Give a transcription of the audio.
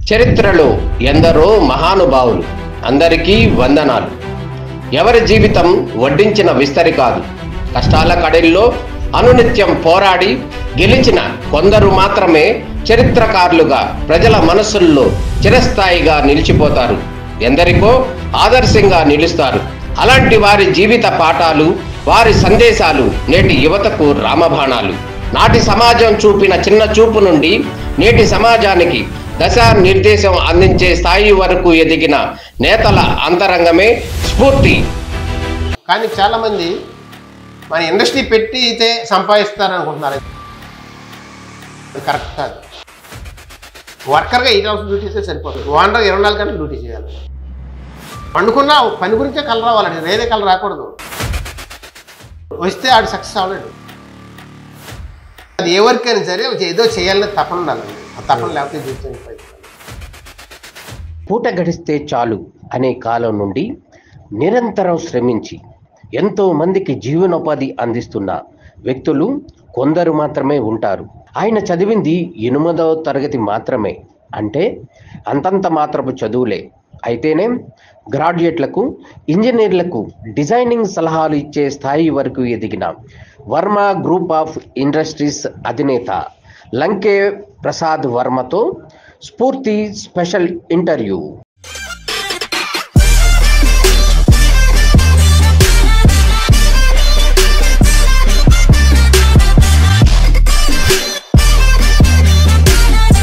చరిత్రలో ఎందరో మహానుభావులు, అందరికీ వందనాలు. ఎవరి జీవితం వడ్డించిన విస్తరి కాదు. కష్టాల కడలిలో అనునిత్యం పోరాడి గెలిచిన కొందరు మాత్రమే చరిత్రకారులుగా ప్రజల మనస్సుల్లో చిరస్థాయిగా నిలిచిపోతారు. ఎందరికో ఆదర్శంగా నిలుస్తారు. అలాంటి వారి జీవిత పాఠాలు, వారి సందేశాలు నేటి యువతకు రామబాణాలు. నాటి సమాజం చూపిన చిన్న చూపు నుండి నేటి సమాజానికి దశా నిర్దేశం అందించే స్థాయి వరకు ఎదిగిన నేతల అంతరంగమే స్ఫూర్తి. కానీ చాలామంది మన ఇండస్ట్రీ పెట్టి అయితే సంపాదిస్తారనుకుంటున్నారు. కరెక్ట్ కాదు. వర్కర్గా 8 అవర్స్ డ్యూటీ చేస్తే సరిపోతుంది. ఓనర్ 24 గంటలు డ్యూటీ చేయాలి. పండుకున్న పని గురించే కళ రావాలండి, వేరే కళ రాకూడదు. వస్తే ఆడు సక్సెస్ అవ్వలేడు. అది ఏ వర్క్ అయినా సరే ఏదో చేయాలని తపన ఉండాలండి. ఆ తపన లేకపోతే జీవితం పూట గడిస్తే చాలు అనే కాలం నుండి నిరంతరం శ్రమించి ఎంతో మందికి జీవనోపాధి అందిస్తున్న వ్యక్తులు కొందరు మాత్రమే ఉంటారు. ఆయన చదివింది 8వ తరగతి మాత్రమే, అంటే అంతంత మాత్రపు చదువులే. అయితేనే గ్రాడ్యుయేట్లకు, ఇంజనీర్లకు డిజైనింగ్ సలహాలు ఇచ్చే స్థాయి వరకు ఎదిగిన వర్మ గ్రూప్ ఆఫ్ ఇండస్ట్రీస్ అధినేత లంకే ప్రసాద్ వర్మతో స్ఫూర్తి స్పెషల్ ఇంటర్వ్యూ.